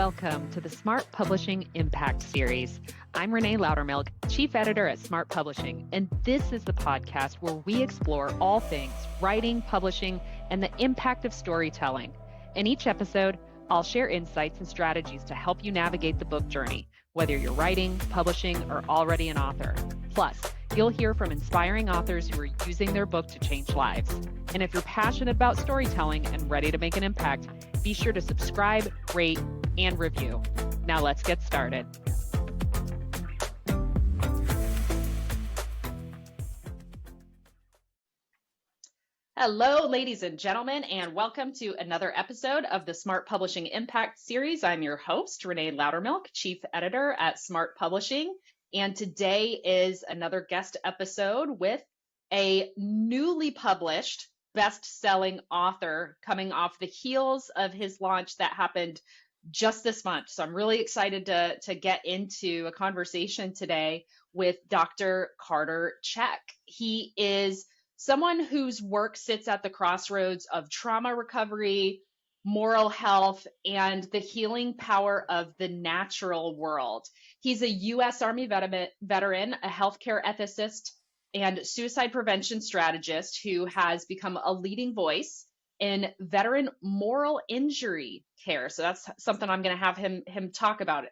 welcome to the Smart Publishing Impact Series. I'm Renée Lautermilch, Chief Editor at Smart Publishing, and this is the podcast where we explore all things writing, publishing, and the impact of storytelling. In each episode, I'll share insights and strategies to help you navigate the book journey, whether you're writing, publishing, or already an author. Plus, you'll hear from inspiring authors who are using their book to change lives. And if you're passionate about storytelling and ready to make an impact, be sure to subscribe, rate, and review. Now let's get started. Hello, ladies and gentlemen, and welcome to another episode of the Smart Publishing Impact Series. I'm your host, Renée Lautermilch, Chief Editor at Smart Publishing. And today is another guest episode with a newly published best-selling author coming off the heels of his launch that happened just this month. So I'm really excited to get into a conversation today with Dr. Carter Check. He is someone whose work sits at the crossroads of trauma recovery, moral health, and the healing power of the natural world. He's a U.S. Army veteran, a healthcare ethicist, and suicide prevention strategist who has become a leading voice in veteran moral injury care. So that's something I'm going to have him talk about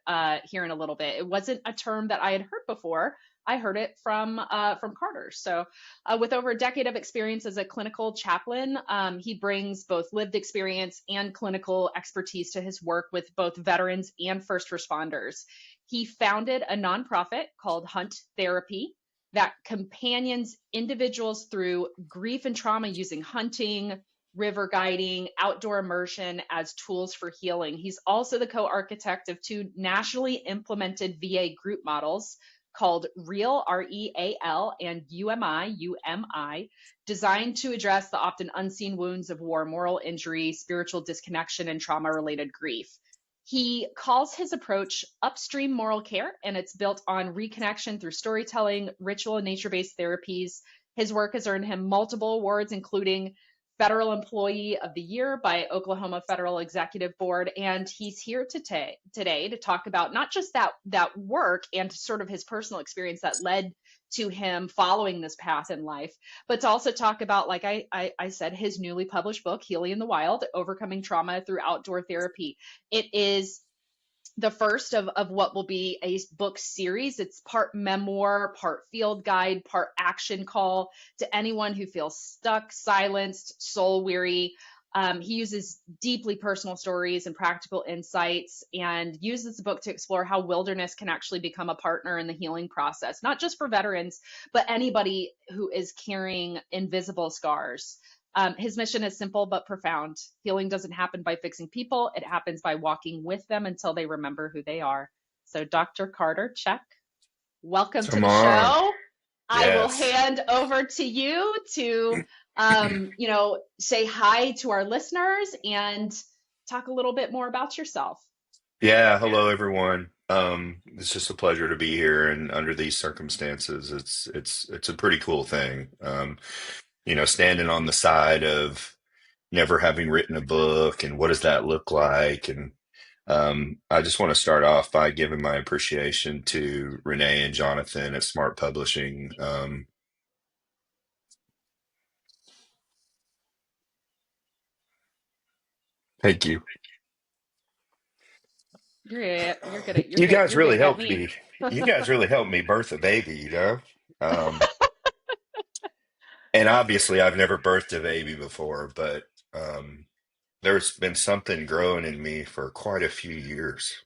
here in a little bit. It wasn't a term that I had heard before. I heard it from Carter. So with over a decade of experience as a clinical chaplain, he brings both lived experience and clinical expertise to his work with both veterans and first responders. He founded a nonprofit called Hunt Therapy that companions individuals through grief and trauma using hunting, river guiding, outdoor immersion as tools for healing. He's also the co-architect of two nationally implemented VA group models called REAL, R-E-A-L, and UMI, U-M-I, designed to address the often unseen wounds of war, moral injury, spiritual disconnection, and trauma-related grief. He calls his approach upstream moral care, and it's built on reconnection through storytelling, ritual, and nature-based therapies. His work has earned him multiple awards, including Federal Employee of the Year by Oklahoma Federal Executive Board. And he's here today to talk about not just that work and sort of his personal experience that led to him following this path in life, but to also talk about, like I said, his newly published book, Healing in the Wild, Overcoming Trauma Through Outdoor Therapy. It is the first of what will be a book series. It's part memoir, part field guide, part action call to anyone who feels stuck, silenced, soul weary. He uses deeply personal stories and practical insights and uses the book to explore how wilderness can actually become a partner in the healing process, not just for veterans, but anybody who is carrying invisible scars. His mission is simple but profound. Healing doesn't happen by fixing people. It happens by walking with them until they remember who they are. So Dr. Carter Check, welcome to the show. Yes. I will hand over to you to, say hi to our listeners and talk a little bit more about yourself. Yeah. Hello, everyone. It's just a pleasure to be here. And under these circumstances, it's a pretty cool thing. Standing on the side of never having written a book and what does that look like? And I just want to start off by giving my appreciation to Renee and Jonathan at Smart Publishing. Thank you. You're good. You guys really helped me. You guys really helped me birth a baby, And obviously, I've never birthed a baby before, but there's been something growing in me for quite a few years.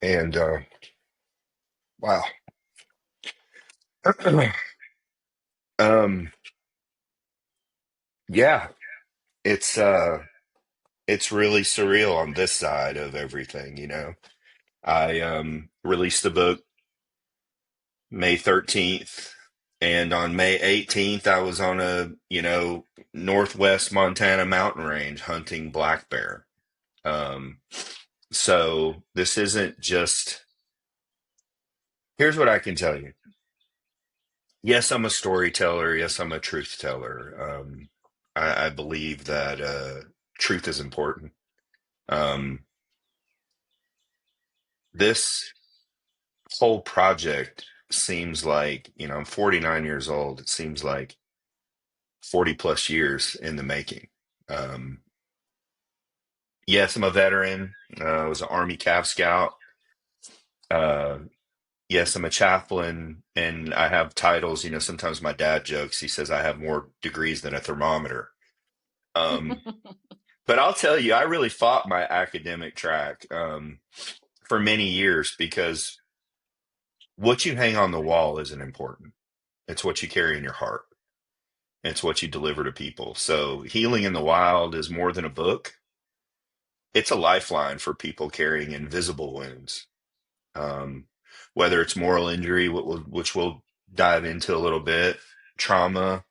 And wow. Yeah, it's really surreal on this side of everything. I released the book May 13th. And on May 18th, I was on a, Northwest Montana mountain range hunting black bear. So this isn't just, here's what I can tell you. Yes, I'm a storyteller. Yes, I'm a truth teller. I believe that truth is important. this whole project seems like, I'm 49 years old. It seems like 40 plus years in the making. Um, yes, I'm a veteran. I was an Army Cav Scout. Uh, yes, I'm a chaplain, and I have titles. Sometimes my dad jokes. He says I have more degrees than a thermometer. Um, but I'll tell you, I really fought my academic track for many years because what you hang on the wall isn't important. It's what you carry in your heart. It's what you deliver to people. So, Healing in the Wild is more than a book. It's a lifeline for people carrying invisible wounds, um, whether it's moral injury, which we'll dive into a little bit, trauma,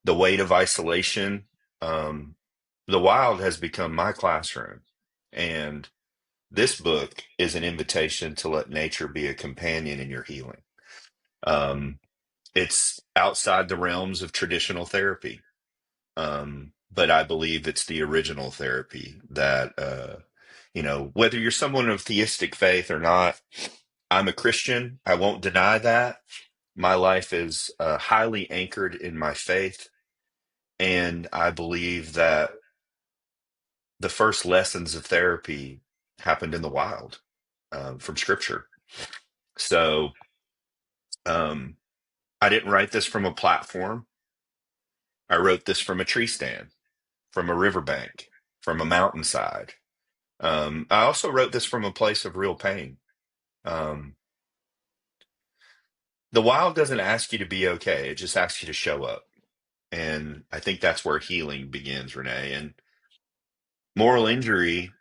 the weight of isolation. Um, the wild has become my classroom. And this book is an invitation to let nature be a companion in your healing. Um, it's outside the realms of traditional therapy. But I believe it's the original therapy that, whether you're someone of theistic faith or not, I'm a Christian. I won't deny that. My life is highly anchored in my faith. And I believe that the first lessons of therapy happened in the wild from scripture. So um, I didn't write this from a platform. I wrote this from a tree stand, from a riverbank, from a mountainside. I also wrote this from a place of real pain. Um, the wild doesn't ask you to be okay, it just asks you to show up. And I think that's where healing begins, Renee. And moral injury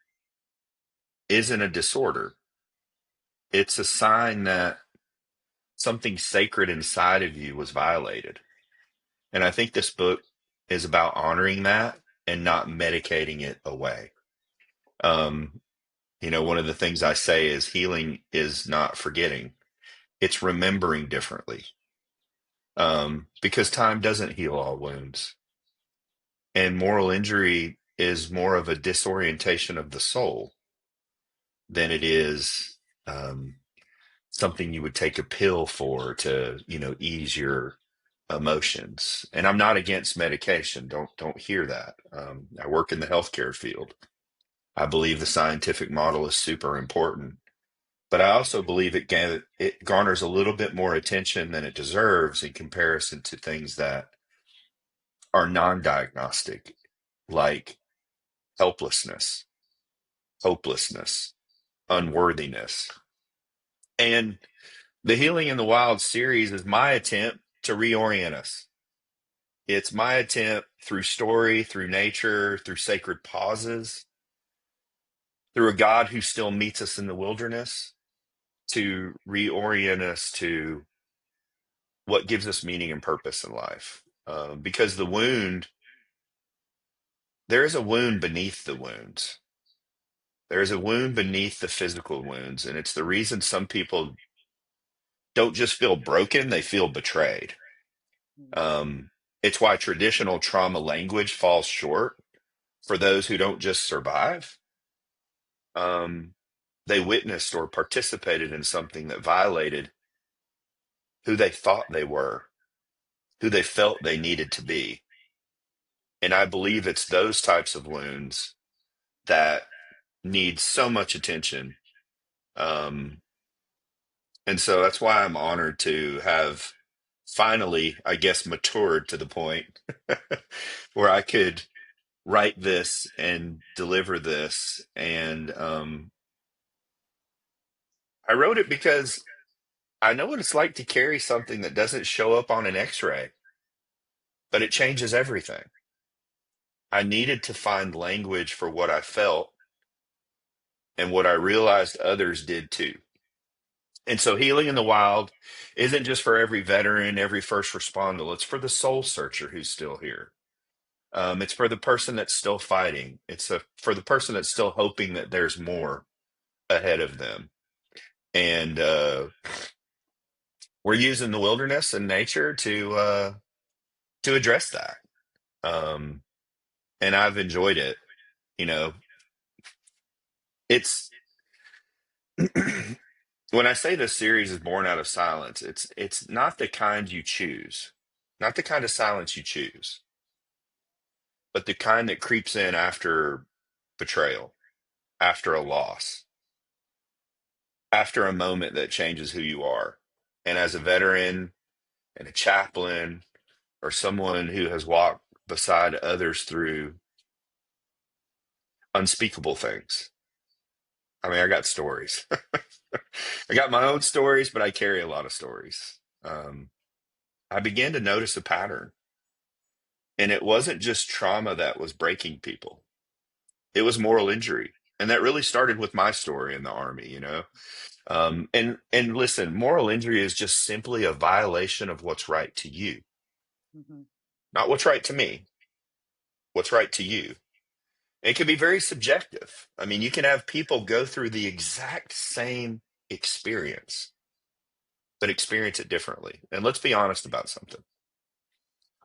isn't a disorder, it's a sign that something sacred inside of you was violated. And I think this book is about honoring that and not medicating it away. Um, one of the things I say is healing is not forgetting, it's remembering differently. Because time doesn't heal all wounds. And moral injury is more of a disorientation of the soul than it is something you would take a pill for to, ease your emotions. And I'm not against medication. Don't hear that. I work in the healthcare field. I believe the scientific model is super important, but I also believe it garners a little bit more attention than it deserves in comparison to things that are non-diagnostic, like helplessness, hopelessness, unworthiness. And the Healing in the Wild series is my attempt to reorient us. It's my attempt through story, through nature, through sacred pauses, through a God who still meets us in the wilderness, to reorient us to what gives us meaning and purpose in life. Because there is a wound beneath the wounds. There is a wound beneath the physical wounds. And it's the reason some people don't just feel broken, they feel betrayed. Um, it's why traditional trauma language falls short for those who don't just survive. Um, they witnessed or participated in something that violated who they thought they were, who they felt they needed to be. And I believe it's those types of wounds that need so much attention. Um, and so that's why I'm honored to have finally, I guess, matured to the point where I could write this and deliver this. And I wrote it because I know what it's like to carry something that doesn't show up on an x-ray, but it changes everything. I needed to find language for what I felt and what I realized others did too. And so Healing in the Wild isn't just for every veteran, every first responder. It's for the soul searcher who's still here. It's for the person that's still fighting. For the person that's still hoping that there's more ahead of them. And we're using the wilderness and nature to address that. Um, and I've enjoyed it. You know, it's When I say this series is born out of silence, it's not the kind you choose, not the kind of silence you choose, but the kind that creeps in after betrayal, after a loss, after a moment that changes who you are. And as a veteran and a chaplain or someone who has walked beside others through unspeakable things, I mean, I got stories. I got my own stories, but I carry a lot of stories. I began to notice a pattern, and it wasn't just trauma that was breaking people, it was moral injury. And that really started with my story in the army, you know. And listen, moral injury is just simply a violation of what's right to you, Hmm. not what's right to me, what's right to you. It can be very subjective. I mean, you can have people go through the exact same experience, but experience it differently. And let's be honest about something.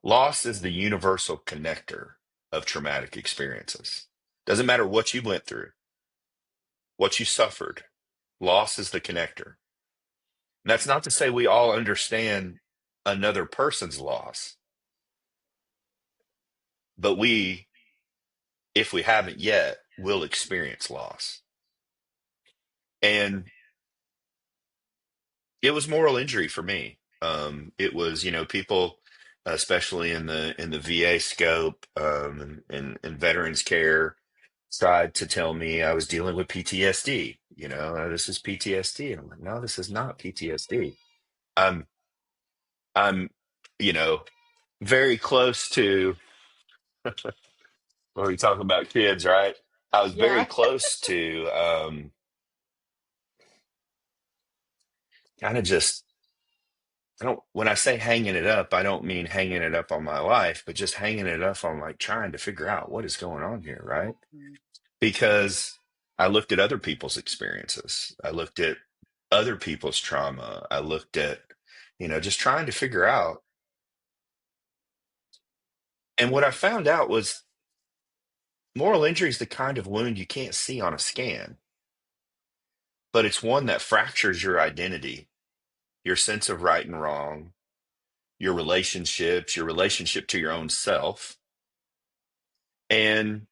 Loss is the universal connector of traumatic experiences. Doesn't matter what you went through, what you suffered, loss is the connector. And that's not to say we all understand another person's loss, but we, if we haven't yet, will experience loss. And it was moral injury for me. It was, you know, people, especially in the VA scope, and veterans care, tried to tell me I was dealing with PTSD. You know, this is PTSD, and I'm like, no, this is not PTSD. I'm, I'm, you know, very close to. When we talk about kids, right? I was very Yeah. close to kind of just. I don't, when I say hanging it up, I don't mean hanging it up on my life, but just hanging it up on like trying to figure out what is going on here, right? Mm. Because I looked at other people's experiences. I looked at other people's trauma. I looked at, just trying to figure out. And what I found out was moral injury is the kind of wound you can't see on a scan, but it's one that fractures your identity, your sense of right and wrong, your relationships, your relationship to your own self. And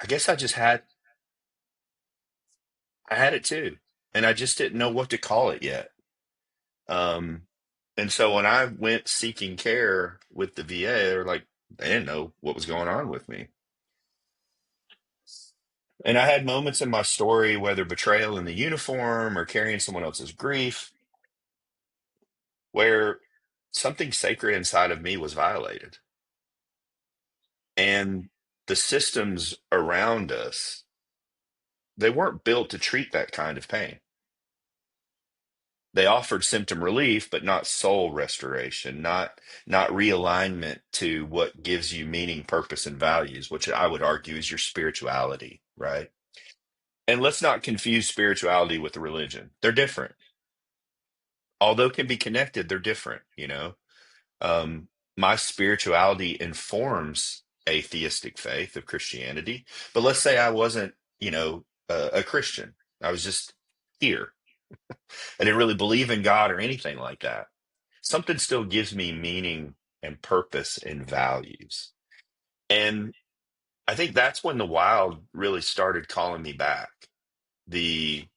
I guess I had it too. And I just didn't know what to call it yet. Um, and so when I went seeking care with the VA, they didn't know what was going on with me. And I had moments in my story, whether betrayal in the uniform or carrying someone else's grief, where something sacred inside of me was violated. And the systems around us, they weren't built to treat that kind of pain. They offered symptom relief, but not soul restoration, not realignment to what gives you meaning, purpose, and values, which I would argue is your spirituality, right? And let's not confuse spirituality with religion. They're different. Although can be connected, they're different, you know. My spirituality informs atheistic faith of Christianity, but let's say I wasn't, a Christian. I was just here. I didn't really believe in God or anything like that. Something still gives me meaning and purpose and values. And I think that's when the wild really started calling me back. The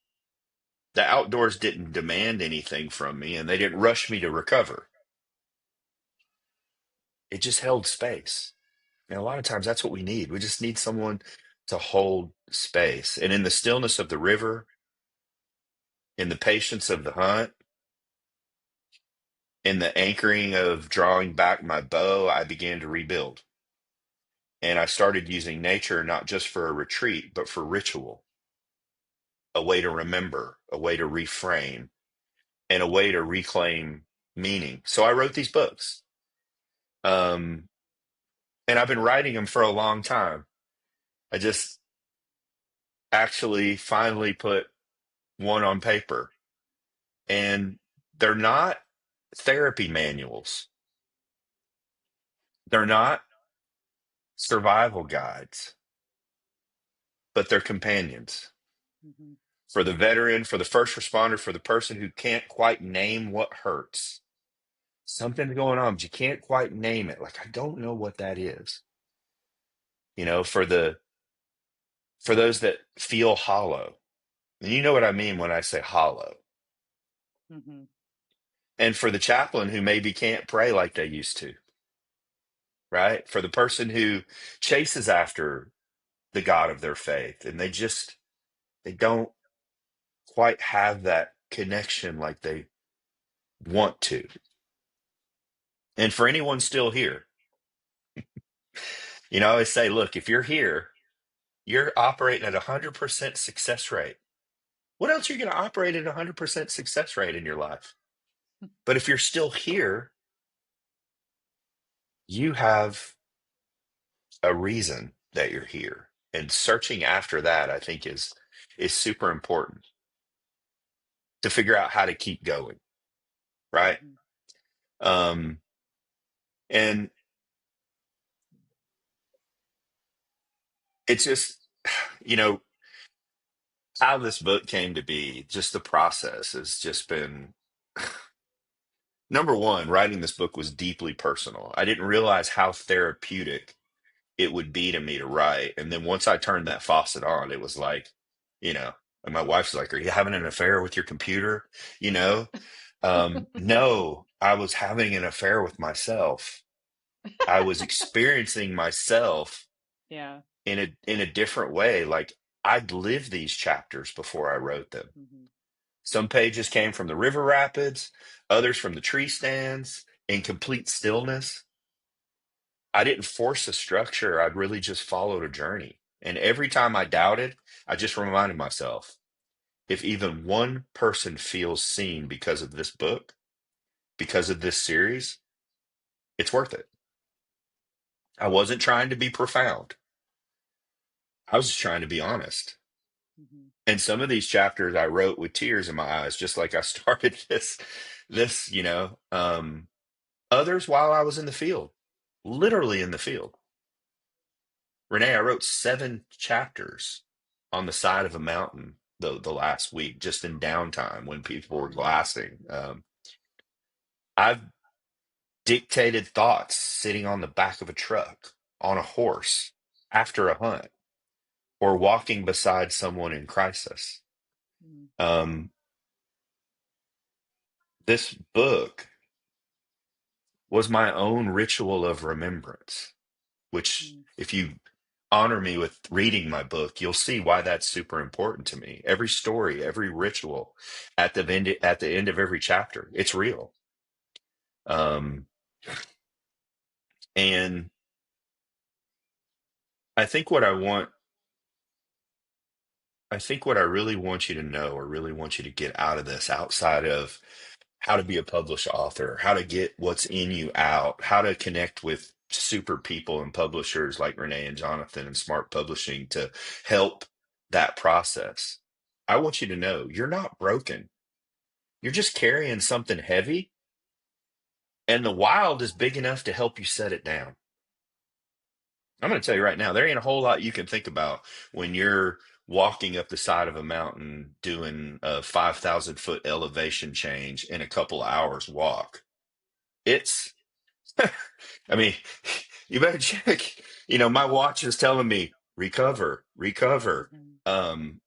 the outdoors didn't demand anything from me and they didn't rush me to recover. It just held space. And a lot of times that's what we need. We just need someone to hold space. And in the stillness of the river, in the patience of the hunt, in the anchoring of drawing back my bow, I began to rebuild. And I started using nature not just for a retreat, but for ritual, a way to remember, a way to reframe, and a way to reclaim meaning. So I wrote these books. Um, and I've been writing them for a long time. I just actually finally put one on paper. And they're not therapy manuals, they're not survival guides. but they're companions. Mm-hmm. For the veteran, for the first responder, for the person who can't quite name what hurts. Something's going on, but you can't quite name it. Like, I don't know what that is. For those that feel hollow. And you know what I mean when I say hollow. Mm-hmm. And for the chaplain who maybe can't pray like they used to, right? For the person who chases after the God of their faith and they don't quite have that connection like they want to. And for anyone still here, I always say, look, if you're here, you're operating at 100% success rate. What else are you going to operate at 100% success rate in your life? But if you're still here, you have a reason that you're here. And searching after that, I think is super important to figure out how to keep going, right? Mm-hmm. Um, and it's just, you know, how this book came to be, just the process has just been number one, writing this book was deeply personal. I didn't realize how therapeutic it would be to me to write. And then once I turned that faucet on, it was like, and my wife's like, "Are you having an affair with your computer?" You know? No, I was having an affair with myself. I was experiencing myself Yeah. in a different way. Like I'd lived these chapters before I wrote them. Mm-hmm. Some pages came from the river rapids, others from the tree stands in complete stillness. I didn't force a structure. I'd really just followed a journey. And every time I doubted, I just reminded myself, if even one person feels seen because of this book, because of this series, it's worth it. I wasn't trying to be profound. I was just trying to be honest. Mm-hmm. And some of these chapters I wrote with tears in my eyes, just like I started this. Others while I was in the field, literally in the field. Renee, I wrote 7 chapters on the side of a mountain the last week, just in downtime when people were Mm-hmm. glassing. I've dictated thoughts sitting on the back of a truck, on a horse, after a hunt, or walking beside someone in crisis. Um, this book was my own ritual of remembrance, which, Mm-hmm. if you honor me with reading my book, you'll see why that's super important to me. Every story, every ritual at the end of every chapter, it's real. Um, and I think what I want, I think what I really want you to know, or really want you to get out of this, outside of how to be a published author, how to get what's in you out, how to connect with super people and publishers like Renee and Jonathan and Smart Publishing to help that process. I want you to know you're not broken. You're just carrying something heavy, and the wild is big enough to help you set it down. I'm going to tell you right now, there ain't a whole lot you can think about when you're walking up the side of a mountain doing a 5,000 foot elevation change in a couple hours walk. It's, I mean, you better check. My watch is telling me recover, recover. Mm-hmm. Um,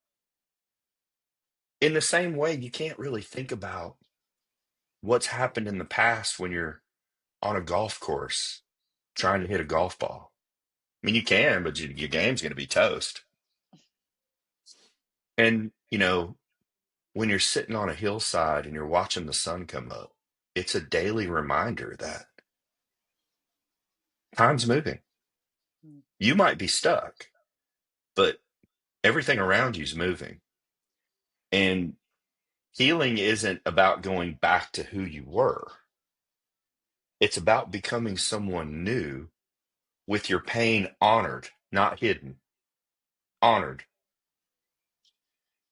in the same way, you can't really think about what's happened in the past when you're on a golf course trying to hit a golf ball. I mean, you can, but your game's going to be toast. And, when you're sitting on a hillside and you're watching the sun come up, it's a daily reminder that time's moving. You might be stuck, but everything around you's moving. And healing isn't about going back to who you were. It's about becoming someone new with your pain honored, not hidden, honored.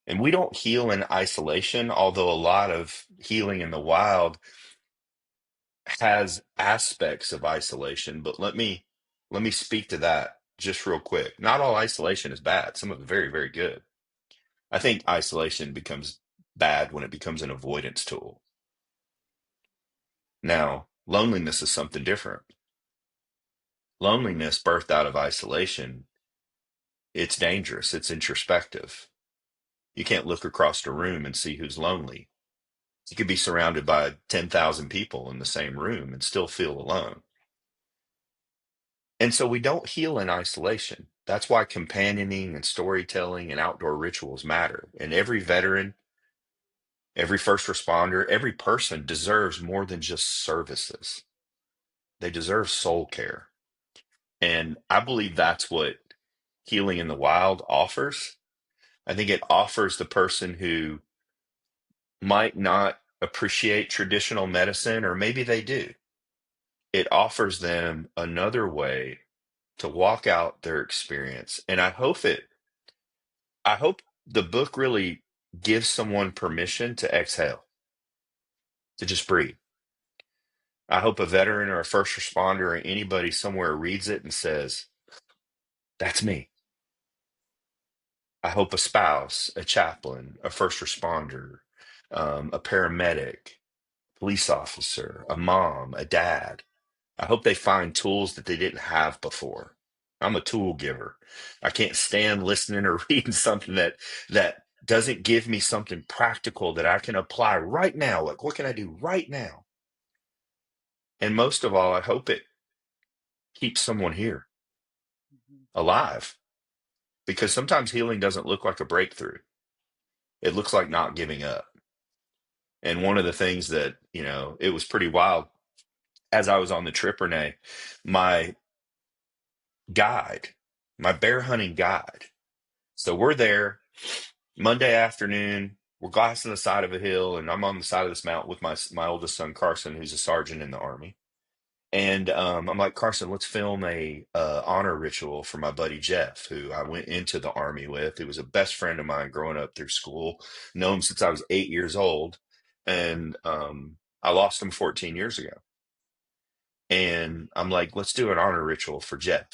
And we don't heal in isolation, although a lot of healing in the wild has aspects of isolation. But let me speak to that. just real quick. Not all isolation is bad. Some of it very, very good. I think isolation becomes bad when it becomes an avoidance tool. Now, loneliness is something different. Loneliness birthed out of isolation, it's dangerous. It's introspective. You can't look across the room and see who's lonely. You could be surrounded by 10,000 people in the same room and still feel alone. And so we don't heal in isolation. That's why companioning and storytelling and outdoor rituals matter. And every veteran, every first responder, every person deserves more than just services. They deserve soul care. And I believe that's what healing in the wild offers. I think it offers the person who might not appreciate traditional medicine, or maybe they do. It offers them another way to walk out their experience. And I hope the book really gives someone permission to exhale, to just breathe. I hope a veteran or a first responder or anybody somewhere reads it and says, that's me. I hope a spouse, a chaplain, a first responder, a paramedic, police officer, a mom, a dad. I hope they find tools that they didn't have before. I'm a tool giver. I can't stand listening or reading something that doesn't give me something practical that I can apply right now. Like, what can I do right now? And most of all, I hope it keeps someone here Mhm. alive, because sometimes healing doesn't look like a breakthrough. It looks like not giving up. And one of the things that, it was pretty wild as I was on the trip, Renee, my guide, my bear hunting guide. So we're there Monday afternoon. We're glassing the side of a hill, and I'm on the side of this mountain with my oldest son Carson, who's a sergeant in the Army. And I'm like, Carson, let's film a honor ritual for my buddy Jeff, who I went into the Army with. He was a best friend of mine growing up through school. Known him since I was 8 years old, and I lost him 14 years ago. And I'm like, let's do an honor ritual for Jeff.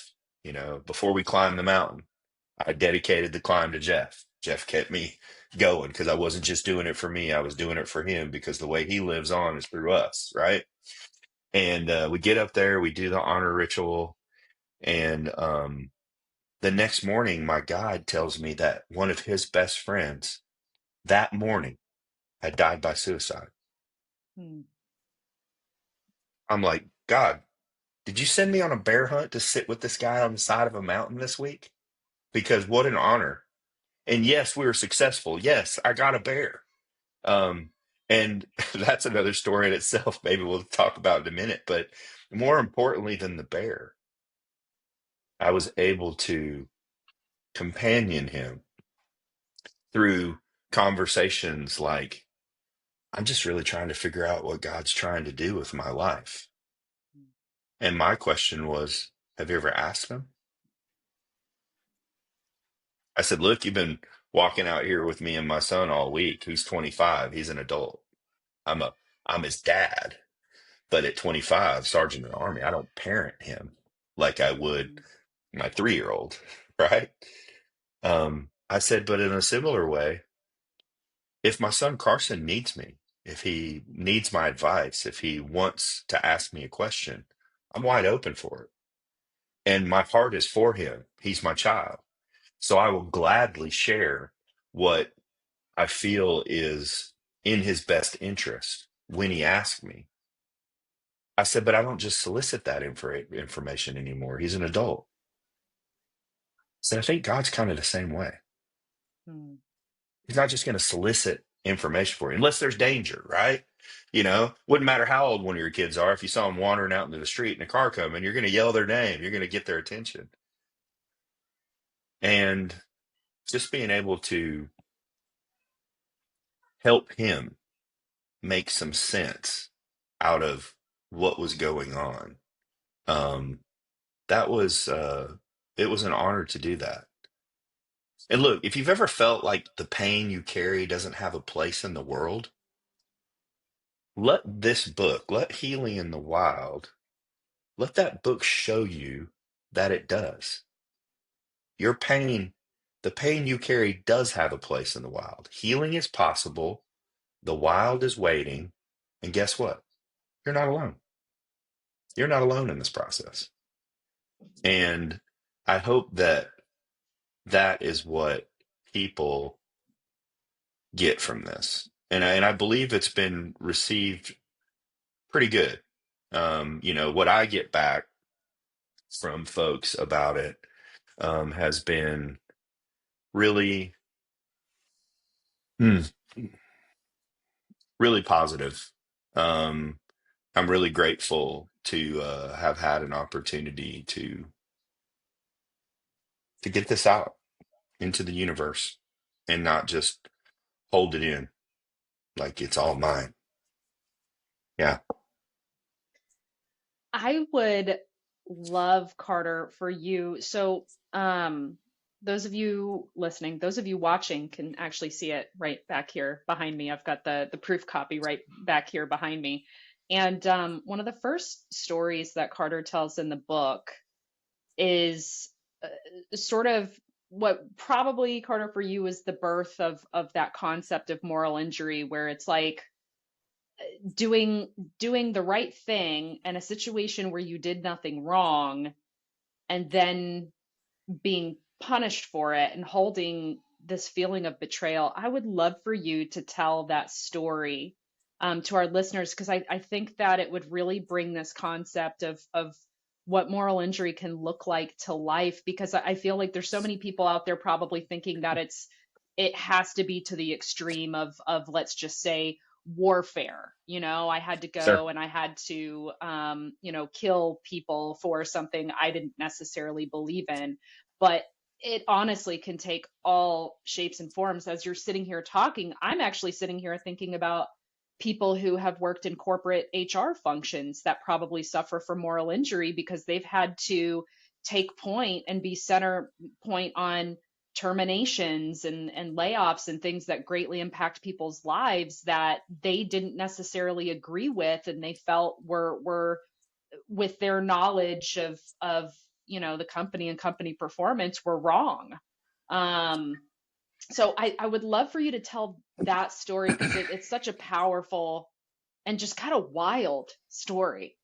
Before we climb the mountain, I dedicated the climb to Jeff. Jeff kept me going because I wasn't just doing it for me. I was doing it for him, because the way he lives on is through us, right? And we get up there, we do the honor ritual. And the next morning, my guide tells me that one of his best friends that morning had died by suicide. Hmm. I'm like, God, did you send me on a bear hunt to sit with this guy on the side of a mountain this week? Because what an honor. And yes, we were successful. Yes, I got a bear. Um, and that's another story in itself. Maybe we'll talk about in a minute. But more importantly than the bear, I was able to companion him through conversations like, I'm just really trying to figure out what God's trying to do with my life. And my question was, have you ever asked him? I said, look, you've been walking out here with me and my son all week. He's 25. He's an adult. I'm a I'm his dad. But at 25, Sergeant in the Army, I don't parent him like I would Mhm. my 3-year old, right? I said, but in a similar way, if my son Carson needs me, if he needs my advice, if he wants to ask me a question, I'm wide open for it. And my heart is for him. He's my child. So I will gladly share what I feel is in his best interest when he asks me. I said, but I don't just solicit that information anymore. He's an adult. So I think God's kind of the same way. Hmm. He's not just going to solicit information for you unless there's danger, right? Wouldn't matter how old one of your kids are. If you saw them wandering out into the street in a car coming, you're going to yell their name. You're going to get their attention. And just being able to help him make some sense out of what was going on. Um, that was it was an honor to do that. And look, if you've ever felt like the pain you carry doesn't have a place in the world, let this book, let Healing in the Wild, let that book show you that it does. Your pain, the pain you carry does have a place in the wild. Healing is possible. The wild is waiting. And guess what? You're not alone. You're not alone in this process. And I hope that that is what people get from this. And I believe it's been received pretty good. What I get back from folks about it has been really, mm, really positive. Um, I'm really grateful to have had an opportunity to get this out into the universe and not just hold it in like it's all mine. Yeah, I would love, Carter, for you. So, those of you listening, those of you watching can actually see it right back here behind me. I've got the proof copy right back here behind me. And one of the first stories that Carter tells in the book is sort of what probably, Carter, for you is the birth of that concept of moral injury, where it's like doing doing the right thing in a situation where you did nothing wrong, and then being punished for it and holding this feeling of betrayal. I would love for you to tell that story to our listeners, because I think that it would really bring this concept of what moral injury can look like to life, because I feel like there's so many people out there probably thinking that it has to be to the extreme of let's just say warfare. I had to sure. go and I had to kill people for something I didn't necessarily believe in. But it honestly can take all shapes and forms. As you're sitting here talking, I'm actually sitting here thinking about people who have worked in corporate HR functions that probably suffer from moral injury because they've had to take point and be center point on terminations and layoffs and things that greatly impact people's lives that they didn't necessarily agree with, and they felt were with their knowledge of the company and company performance were wrong. um so I would love for you to tell that story, because it's such a powerful and just kind of wild story.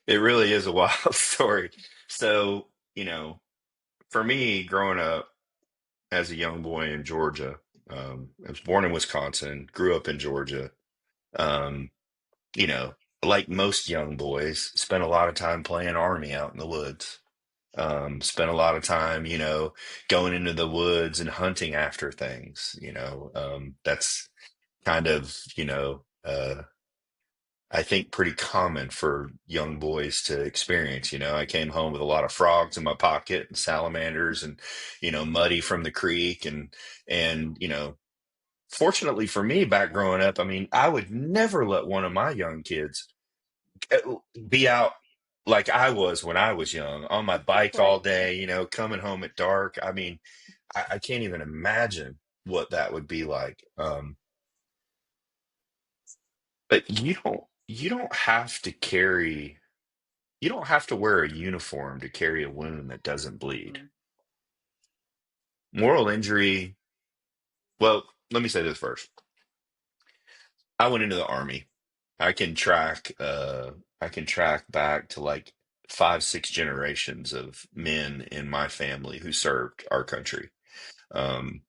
It really is a wild story. So, for me, growing up as a young boy in Georgia, I was born in Wisconsin, grew up in Georgia. Um, you know, like most young boys, spent a lot of time playing army out in the woods. Spent a lot of time, going into the woods and hunting after things. That's kind of, I think pretty common for young boys to experience. I came home with a lot of frogs in my pocket and salamanders and, muddy from the creek and, fortunately for me back growing up, I mean, I would never let one of my young kids be out like I was when I was young on my bike all Right. day, coming home at dark. I mean, I can't even imagine what that would be like. But you don't have to carry you don't have to wear a uniform to carry a wound that doesn't bleed. Mm, Moral injury, well, let me say this first. I went into the army. I can track back to like 5, 6 generations of men in my family who served our country. Um,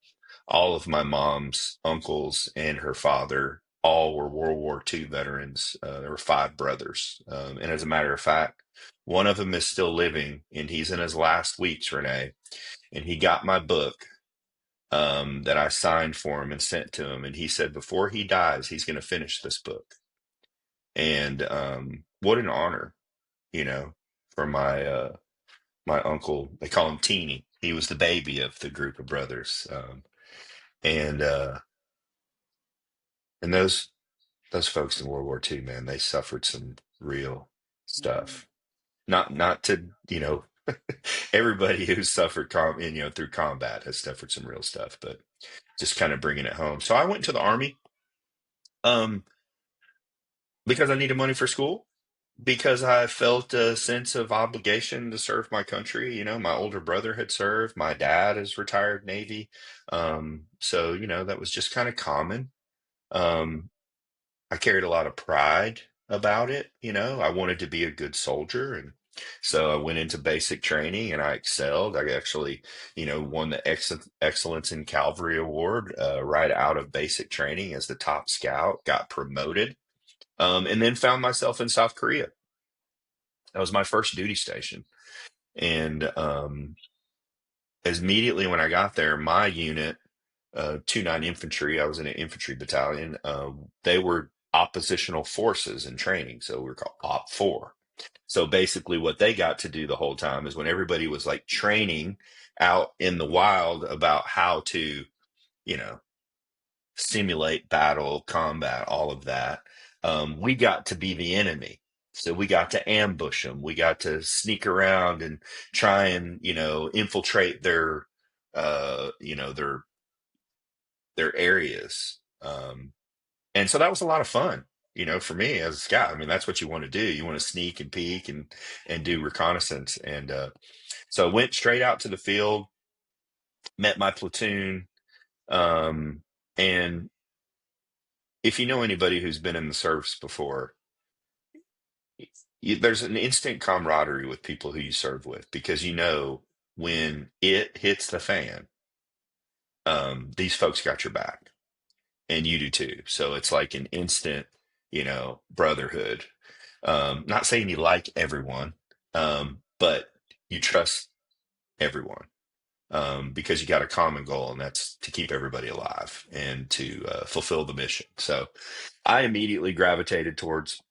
all of my mom's uncles and her father all were World War II veterans. There were 5 brothers. And as a matter of fact, one of them is still living and he's in his last weeks, Renee. And he got my book that I signed for him and sent to him. And he said before he dies, he's going to finish this book. And what an honor, you know, for my uncle. They call him Teeny. He was the baby of the group of brothers. And and those folks in World War II, man, they suffered some real mm, stuff. Not to, everybody who's suffered through combat has suffered some real stuff, but just kind of bringing it home. So I went to the army um because I needed money for school. Because I felt a sense of obligation to serve my country. You know, my older brother had served, my dad is retired Navy. So, you know, that was just kind of common. Um, I carried a lot of pride about it. You know, I wanted to be a good soldier. And so I went into basic training and I excelled. I actually, you know, won the Excellence in Cavalry Award right out of basic training as the top scout, got promoted, and then found myself in South Korea. That was my first duty station. And as immediately when I got there, my unit, 29 Infantry, I was in an infantry battalion, they were oppositional forces in training. So we were called Op 4. So basically, what they got to do the whole time is when everybody was like training out in the wild about how to, you know, simulate battle, combat, all of that. We got to be the enemy. So we got to ambush them. We got to sneak around and try and, you know, infiltrate their, you know, their areas. And so that was a lot of fun, you know, for me as a scout. I mean, that's what you want to do. You want to sneak and peek and do reconnaissance. And so I went straight out to the field, met my platoon, um, and if you know anybody who's been in the service before, there's an instant camaraderie with people who you serve with because you know when it hits the fan, these folks got your back and you do too. So it's like an instant, you know, brotherhood. Not saying you like everyone, but you trust everyone because you got a common goal, and that's to keep everybody alive and to fulfill the mission. So I immediately gravitated towards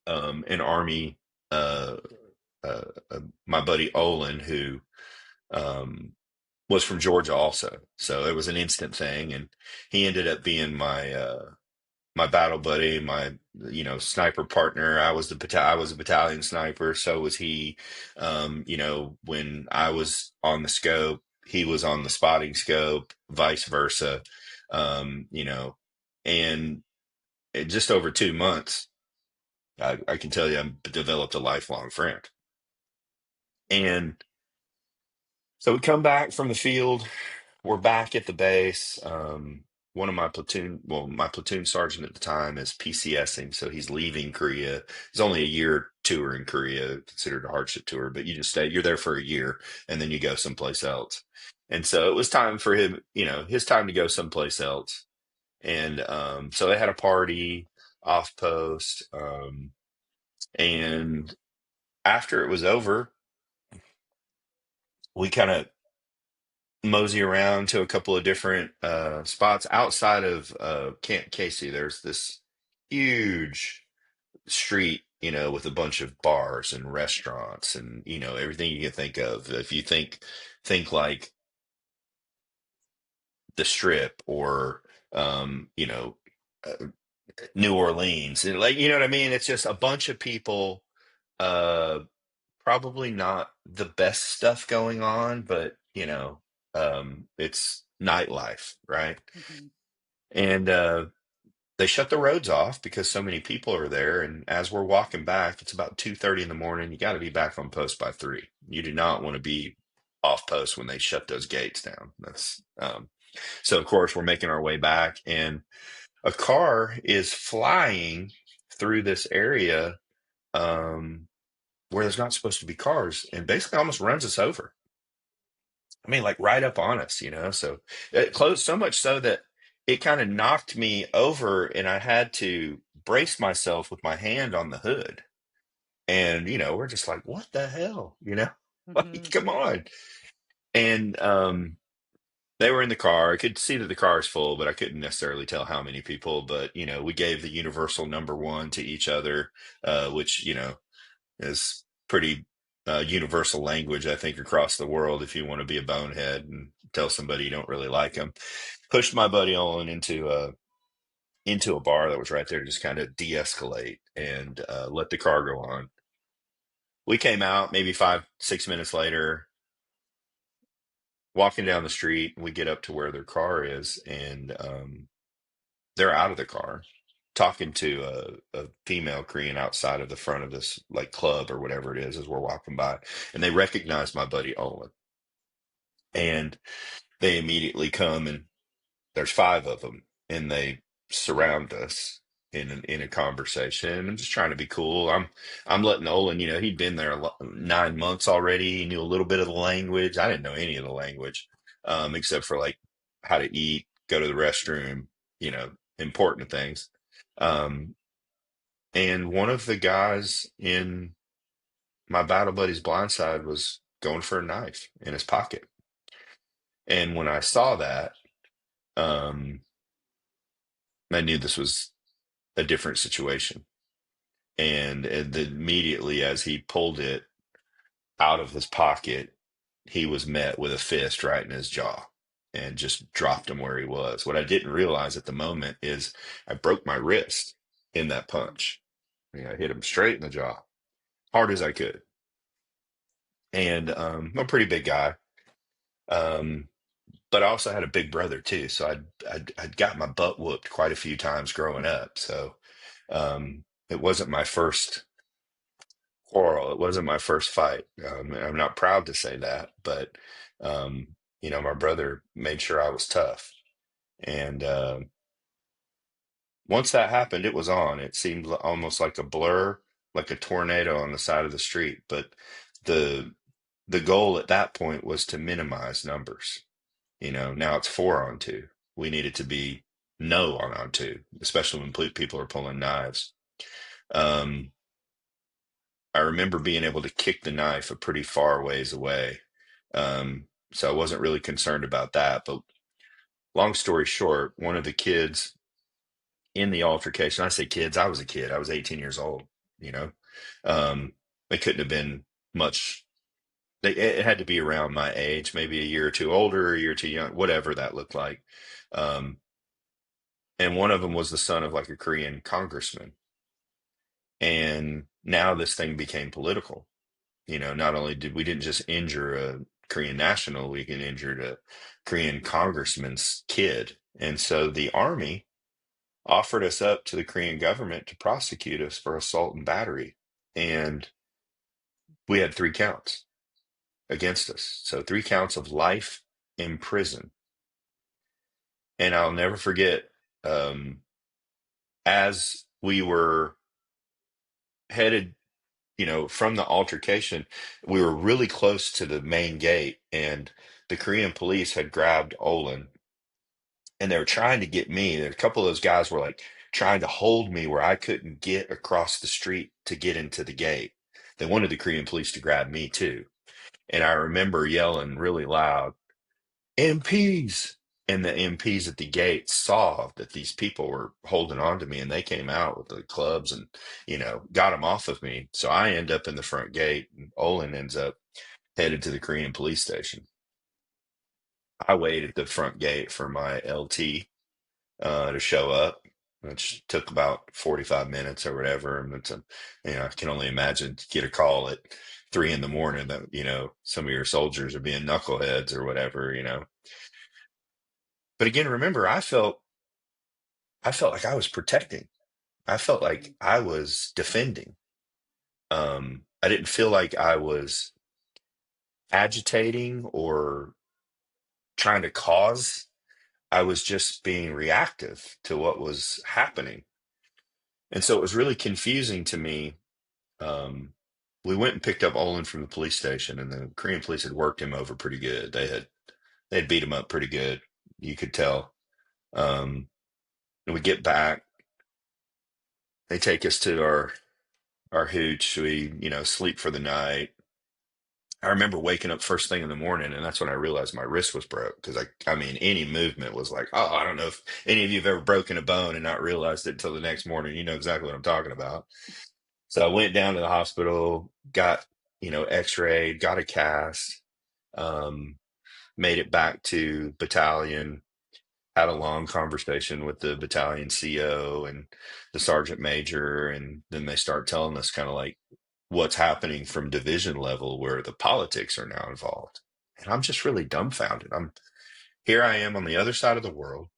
an army. Uh, my buddy Olin, who um, was from Georgia, also, so it was an instant thing, and he ended up being my battle buddy, my you know sniper partner. I was a battalion sniper, so was he. You know, when I was on the scope, he was on the spotting scope, vice versa. You know, and just over 2 months. I can tell you, I've developed a lifelong friend. And so we come back from the field. We're back at the base. One of my platoon, well, my platoon sergeant at the time is PCSing, so he's leaving Korea. It's only a year tour in Korea, considered a hardship tour, but you just stay, you're there for a year and then you go someplace else. And so it was time for him, you know, his time to go someplace else. And so they had a party off post. And after it was over, we kind of mosey around to a couple of different spots outside of Camp Casey. There's this huge street, you know, with a bunch of bars and restaurants and you know everything you can think of. If you think like the Strip or you know uh, New Orleans, and like you know what I mean. It's just a bunch of people. Uh, Probably not the best stuff going on, but you know, it's nightlife, right? Hmm. And they shut the roads off because so many people are there. And as we're walking back, it's about 2:30 in the morning. You got to be back on post by 3. You do not want to be off post when they shut those gates down. That's so. Of course, we're making our way back, and a car is flying through this area. Um, where there's not supposed to be cars and basically almost runs us over. I mean, like right up on us, you know? So it closed so much so that it kind of knocked me over and I had to brace myself with my hand on the hood. And, you know, we're just like, what the hell? You know, like, Hmm. come on. And they were in the car. I could see that the car is full, but I couldn't necessarily tell how many people. But, you know, we gave the universal number one to each other, which, you know, is pretty universal language, I think, across the world. If you want to be a bonehead and tell somebody you don't really like them, pushed my buddy Olin into a bar that was right there to just kind of de-escalate and let the car go on. We came out maybe 5, 6 minutes later, walking down the street, and we get up to where their car is, and they're out of the car, talking to a female Korean outside of the front of this like club or whatever it is as we're walking by, and they recognize my buddy Olin, and they immediately come, and there's five of them, and they surround us in a conversation. And I'm just trying to be cool. I'm letting Olin, he'd been there 9 months already. He knew a little bit of the language. I didn't know any of the language, except for like how to eat, go to the restroom, important things. Um, and one of the guys in my battle buddy's blind side was going for a knife in his pocket. And when I saw that, um, I knew this was a different situation. And immediately as he pulled it out of his pocket, he was met with a fist right in his jaw and just dropped him where he was. What I didn't realize at the moment is I broke my wrist in that punch. I hit him straight in the jaw, hard as I could. And I'm a pretty big guy. Um, but I also had a big brother too. So I'd got my butt whooped quite a few times growing up. So it wasn't my first quarrel. It wasn't my first fight. And I'm not proud to say that, but my brother made sure I was tough. And once that happened, it was on. It seemed almost like a blur, like a tornado on the side of the street. But the the goal at that point was to minimize numbers. Now it's 4-on-2. We need it to be no on 2, especially when people are pulling knives. Um, I remember being able to kick the knife a pretty far ways away. So I wasn't really concerned about that. But long story short, one of the kids in the altercation, I say kids, I was a kid. I was 18 years old, you know. Um, they couldn't have been much. It had to be around my age, maybe a year or two older, a year or two young, whatever that looked like. Um, and one of them was the son of like a Korean congressman. And now this thing became political. Not only did we didn't just injure a Korean national, we can injured a Korean congressman's kid. And so the army offered us up to the Korean government to prosecute us for assault and battery. And we had 3 counts against us. So 3 counts of life in prison. And I'll never forget, um, as we were headed, from the altercation, we were really close to the main gate, and the Korean police had grabbed Olin, and they were trying to get me. There, a couple of those guys were like trying to hold me where I couldn't get across the street to get into the gate. They wanted the Korean police to grab me too. And I remember yelling really loud, MPs. And the MPs at the gate saw that these people were holding on to me, and they came out with the clubs and, got them off of me. So I end up in the front gate, and Olin ends up headed to the Korean police station. I waited at the front gate for my LT to show up, which took about 45 minutes or whatever. And I can only imagine to get a call at 3 in the morning that, some of your soldiers are being knuckleheads or whatever. But again, remember, I felt like I was protecting. I felt like I was defending. I didn't feel like I was agitating or trying to cause. I was just being reactive to what was happening. And so it was really confusing to me. We went and picked up Olin from the police station, and the Korean police had worked him over pretty good. They had beat him up pretty good. You could tell. And we get back. They take us to our hooch. We, sleep for the night. I remember waking up first thing in the morning, and that's when I realized my wrist was broke, because I mean, any movement was like, oh, I don't know if any of you have ever broken a bone and not realized it until the next morning. You know exactly what I'm talking about. So I went down to the hospital, got, x-rayed, got a cast, um, made it back to battalion, had a long conversation with the battalion CO and the sergeant major. And then they start telling us kind of like what's happening from division level, where the politics are now involved. And I'm just really dumbfounded. I am on the other side of the world,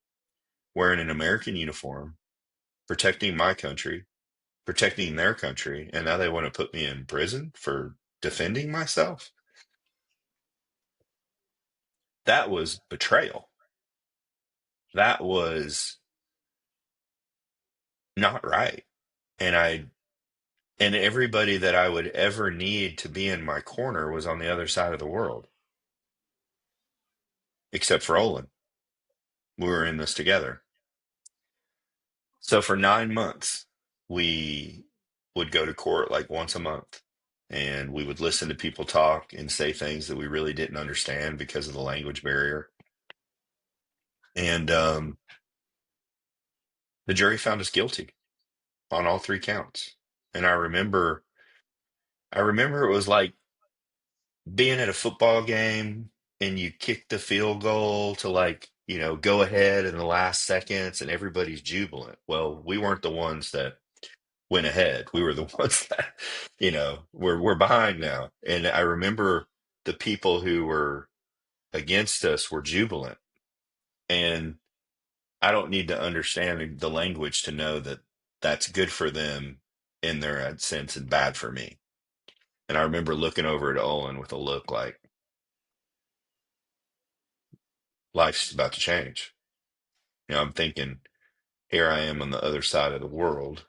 wearing an American uniform, protecting my country, protecting their country, and now they want to put me in prison for defending myself. That was betrayal. That was not right. And everybody that I would ever need to be in my corner was on the other side of the world, except for Olin. We were in this together. So for 9 months, we would go to court like once a month, and we would listen to people talk and say things that we really didn't understand because of the language barrier. And the jury found us guilty on all three counts. And I remember it was like being at a football game and you kick the field goal to, like, go ahead in the last seconds and everybody's jubilant. Well, we weren't the ones that went ahead. We were the ones that, we're behind now. And I remember the people who were against us were jubilant. And I don't need to understand the language to know that that's good for them in their sense and bad for me. And I remember looking over at Owen with a look like life's about to change. I'm thinking, here I am on the other side of the world.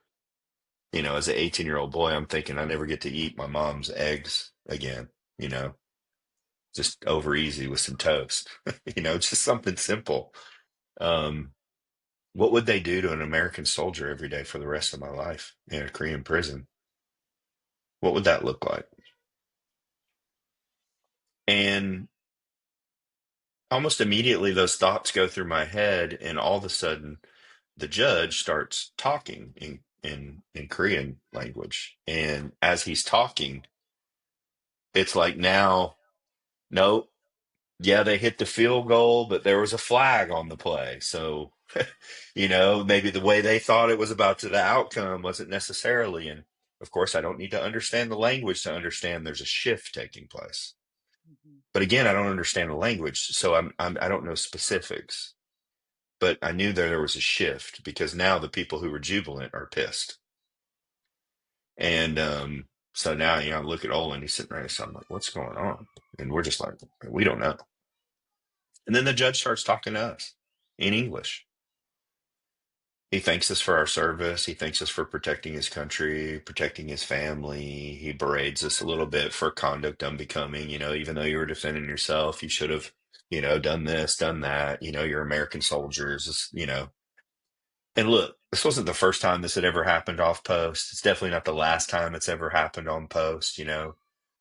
As an 18-year-old boy, I'm thinking I never get to eat my mom's eggs again, you know, just over easy with some toast, just something simple. Um, what would they do to an American soldier every day for the rest of my life in a Korean prison? What would that look like? And almost immediately, those thoughts go through my head, and all of a sudden, the judge starts talking in Korean language. And as he's talking, it's like now, no, yeah, they hit the field goal, but there was a flag on the play. So, maybe the way they thought it was about to the outcome wasn't necessarily. And of course, I don't need to understand the language to understand there's a shift taking place. Mhm. But again, I don't understand the language, so I don't know specifics. But I knew there was a shift because now the people who were jubilant are pissed. And so now, I look at Olin, he's sitting right, so I'm like, what's going on? And we're just like, we don't know. And then the judge starts talking to us in English. He thanks us for our service. He thanks us for protecting his country, protecting his family. He berates us a little bit for conduct unbecoming. Even though you were defending yourself, you should have, done this, done that. You're American soldiers, And look, this wasn't the first time this had ever happened off post. It's definitely not the last time it's ever happened on post.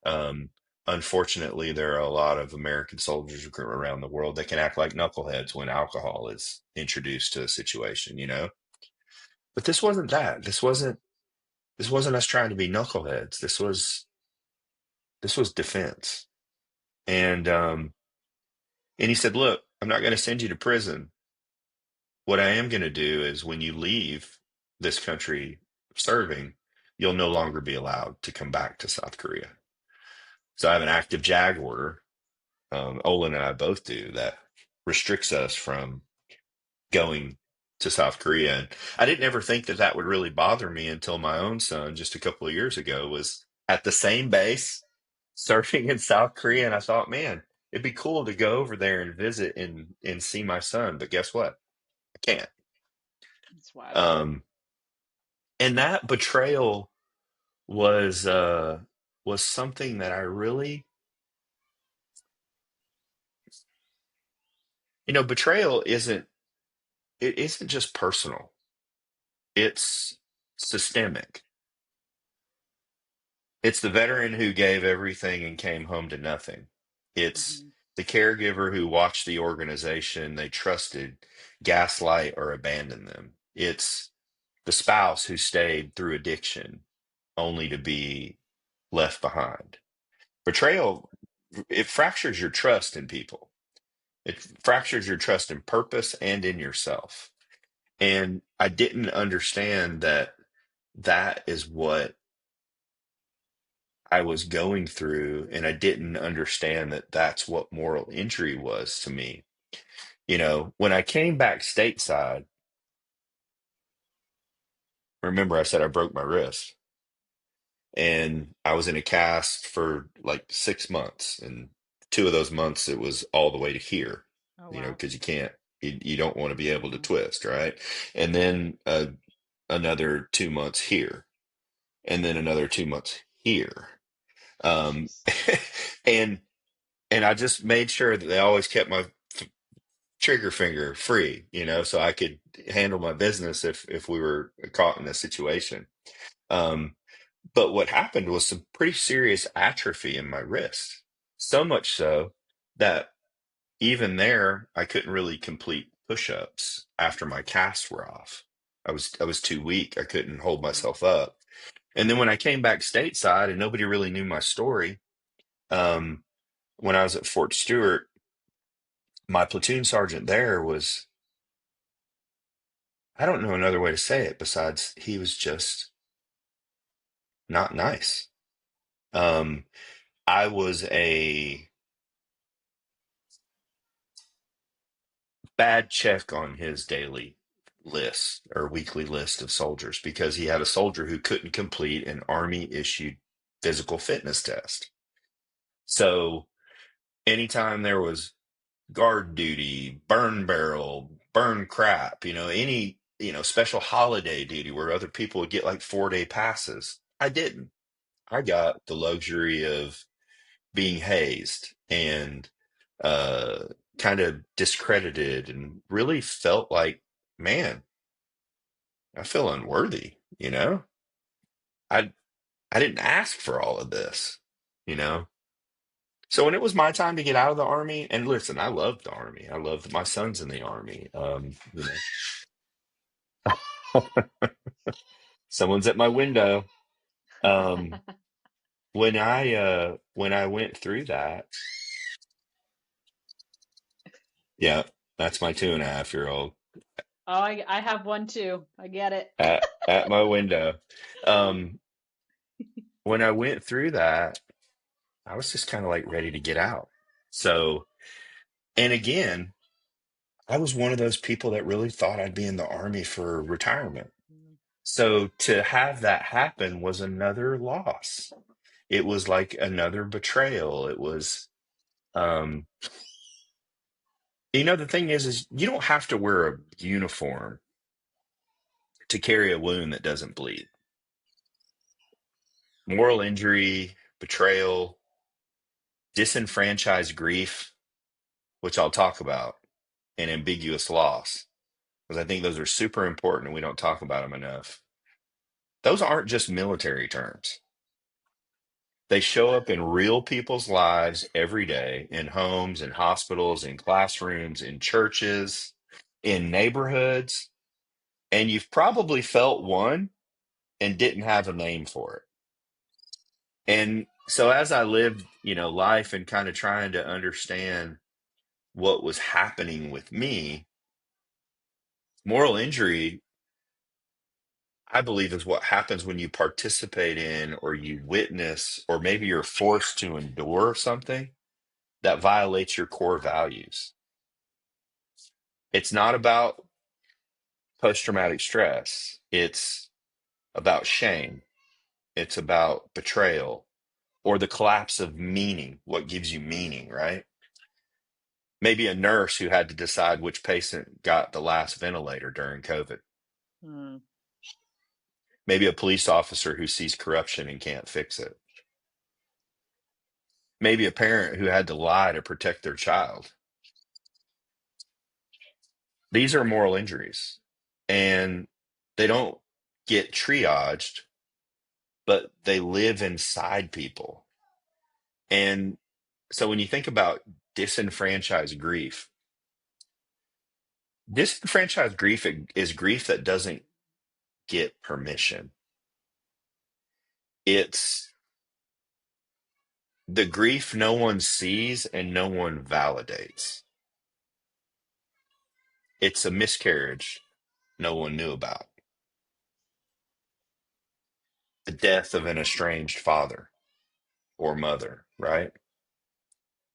Um, Unfortunately, there are a lot of American soldiers around the world that can act like knuckleheads when alcohol is introduced to a situation. But this wasn't that. This wasn't us trying to be knuckleheads. This was defense. And he said, "Look, I'm not going to send you to prison. What I am going to do is when you leave this country serving, you'll no longer be allowed to come back to South Korea." So I have an active JAG order. Olin and I both do that restricts us from going to South Korea. And I didn't ever think that that would really bother me until my own son, just a couple of years ago, was at the same base surfing in South Korea. And I thought, man, it'd be cool to go over there and visit and see my son. But guess what? I can't. It's wild. Um, and that betrayal was uh was something that I really, betrayal isn't just personal. It's systemic. It's the veteran who gave everything and came home to nothing. It's Hmm. the caregiver who watched the organization they trusted gaslight or abandon them. It's the spouse who stayed through addiction only to be left behind. Betrayal, it fractures your trust in people. It fractures your trust in purpose and in yourself. And I didn't understand that that is what I was going through. And I didn't understand that that's what moral injury was to me. When I came back stateside, remember I said I broke my wrist, and I was in a cast for like 6 months, and 2 of those months it was all the way to here, Oh, you know, wow. because you don't want to be able to Hmm. twist, right? And then another 2 months here, and then another 2 months here. Um, Jeez. and I just made sure that they always kept my trigger finger free, you know, so I could handle my business if we were caught in a situation. Um, but what happened was some pretty serious atrophy in my wrist, so much so that even there I couldn't really complete push-ups after my casts were off. I was too weak. I couldn't hold Mm. myself up. And then when I came back stateside and nobody really knew my story, um, when I was at Fort Stewart, my platoon sergeant there was, I don't know another way to say it besides he was just not nice. Um, I was a bad check on his daily list or weekly list of soldiers because he had a soldier who couldn't complete an Army issued physical fitness test. So anytime there was guard duty, burn barrel, burn crap, any, special holiday duty where other people would get like 4-day passes, I didn't. I got the luxury of being hazed and uh, kind of discredited and really felt like, man, I feel unworthy, I I didn't ask for all of this, you know. So when it was my time to get out of the army, and listen, I loved the army. I loved my sons in the army. Someone's at my window. Um, when I went through that, yeah, that's my 2.5-year-old Oh, I have one too. I get it. at my window. Um, when I went through that, I was just kind of like ready to get out. So, and again, I was one of those people that really thought I'd be in the army for retirement. Mm. So to have that happen was another loss. It was like another betrayal. It was, um, the thing is you don't have to wear a uniform to carry a wound that doesn't bleed. Moral injury, betrayal, disenfranchised grief, which I'll talk about, and ambiguous loss, because I think those are super important and we don't talk about them enough. Those aren't just military terms. They show up in real people's lives every day in homes, in hospitals, in classrooms, in churches, in neighborhoods. And you've probably felt one and didn't have a name for it. And so as I lived, life and kind of trying to understand what was happening with me, moral injury, I believe, is what happens when you participate in or you witness, or maybe you're forced to endure something that violates your core values. It's not about post traumatic stress, it's about shame, it's about betrayal or the collapse of meaning. What gives you meaning, right? Maybe a nurse who had to decide which patient got the last ventilator during COVID. Mm. Maybe a police officer who sees corruption and can't fix it. Maybe a parent who had to lie to protect their child. These are moral injuries, and they don't get triaged, but they live inside people. And so when you think about disenfranchised grief, disenfranchised grief is grief that doesn't get permission. It's the grief no one sees and no one validates. It's a miscarriage no one knew about, the death of an estranged father or mother, right?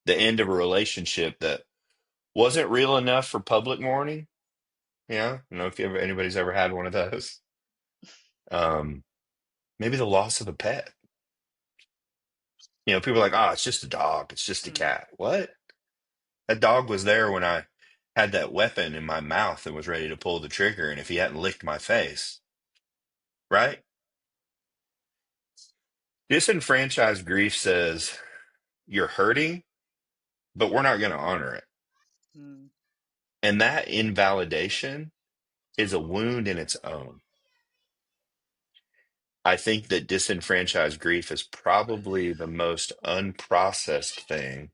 The end of a relationship that wasn't real enough for public mourning. Yeah, I don't know if anybody's ever had one of those. Um, maybe the loss of a pet. People are like, oh, it's just a dog. It's just a Mm, cat. What? That dog was there when I had that weapon in my mouth and was ready to pull the trigger. And if he hadn't licked my face, right? Disenfranchised grief says you're hurting, but we're not going to honor it. mm, And that invalidation is a wound in its own. I think that disenfranchised grief is probably the most unprocessed thing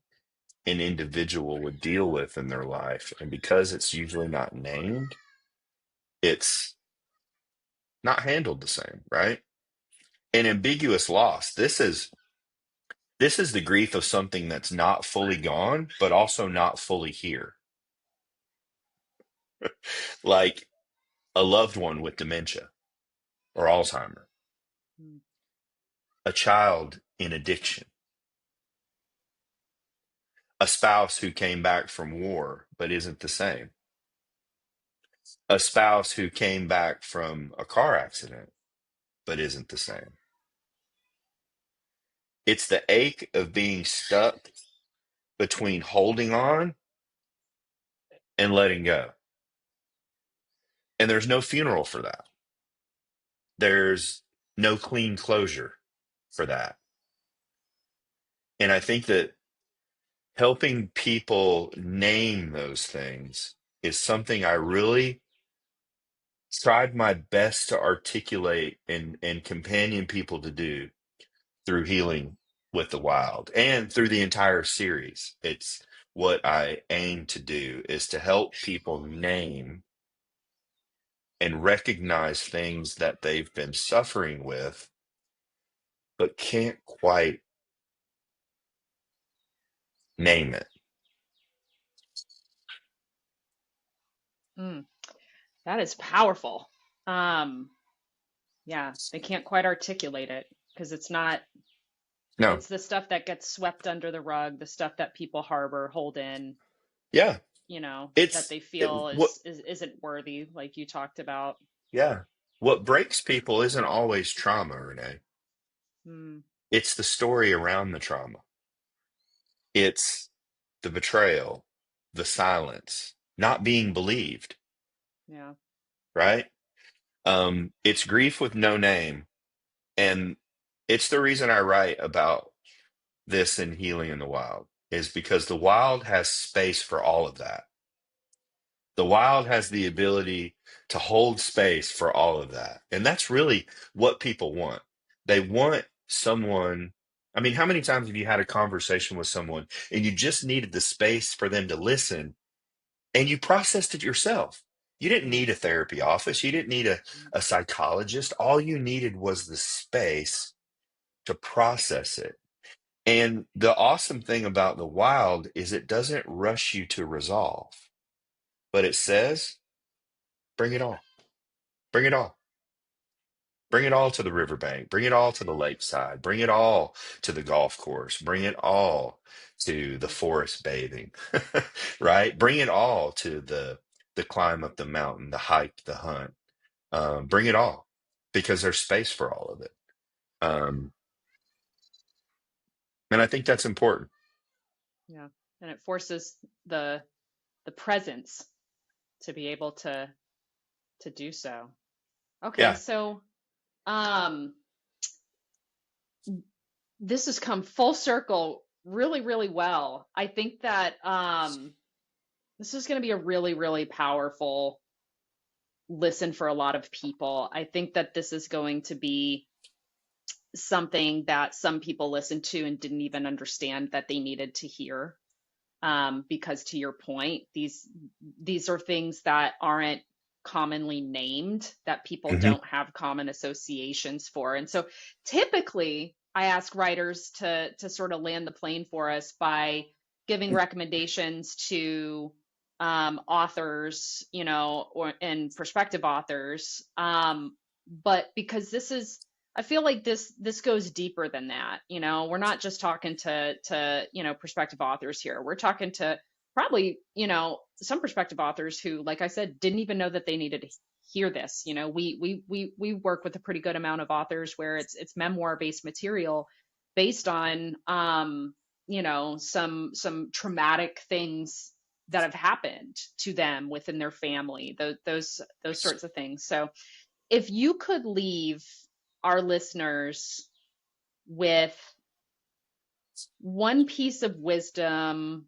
an individual would deal with in their life. And because it's usually not named, it's not handled the same, right? An ambiguous loss. This is the grief of something that's not fully gone, but also not fully here. Like a loved one with dementia or Alzheimer, mm, a child in addiction, a spouse who came back from war but isn't the same, a spouse who came back from a car accident but isn't the same. It's the ache of being stuck between holding on and letting go. And there's no funeral for that. There's no clean closure for that. And I think that helping people name those things is something I really tried my best to articulate and companion people to do through Healing with the Wild and through the entire series. It's what I aim to do is to help people name and recognize things that they've been suffering with, but can't quite name it. mm. That is powerful. Um, yeah, they can't quite articulate it because No, it's the stuff that gets swept under the rug, the stuff that people harbor, hold in, yeah, that it's they feel what, isn't worthy, like you talked about. yeah, what breaks people isn't always trauma, Renee. Mm, It's the story around the trauma. It's the betrayal, the silence, not being believed, yeah. right? It's grief with no name. And it's the reason I write about this in Healing in the Wild, is because the wild has space for all of that. The wild has the ability to hold space for all of that. And that's really what people want. They want someone. I mean, how many times have you had a conversation with someone and you just needed the space for them to listen and you processed it yourself? You didn't Mm, need a therapy office. You didn't need mm, a psychologist. All you needed was the space to process it. And the awesome thing about the wild is it doesn't rush you to resolve, but it says, bring it on, bring it on, bring it all to the riverbank, bring it all to the lakeside, bring it all to the golf course, bring it all to the forest bathing, right? Bring it all to the climb up the mountain, the hike, the hunt. Bring it all because there's space for all of it. Um, and I think that's important. yeah. And it forces the the presence to be able to do so. Okay, Yeah. so um this has come full circle really, really well. I think that this is going to be a really, really powerful listen for a lot of people. I think that this is going to be something that some people listened to and didn't even understand that they needed to hear. Because to your point, these are things that aren't commonly named, that people Hmm. don't have common associations for. And so typically I ask writers to sort of land the plane for us by giving recommendations to authors, or and prospective authors. But because I feel like this goes deeper than that. We're not just talking to prospective authors here. We're talking to probably some prospective authors who, like I said, didn't even know that they needed to hear this. You know, we work with a pretty good amount of authors where it's memoir based material based on you know, some traumatic things that have happened to them within their family, those sorts of things. So if you could leave our listeners with one piece of wisdom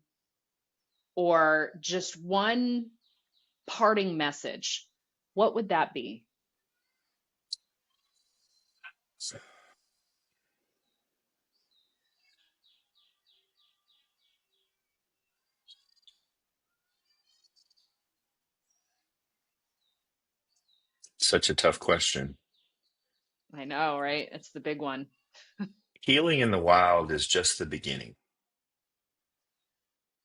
or just one parting message, what would that be? Such a tough question. I know, right? It's the big one. Healing in the Wild is just the beginning.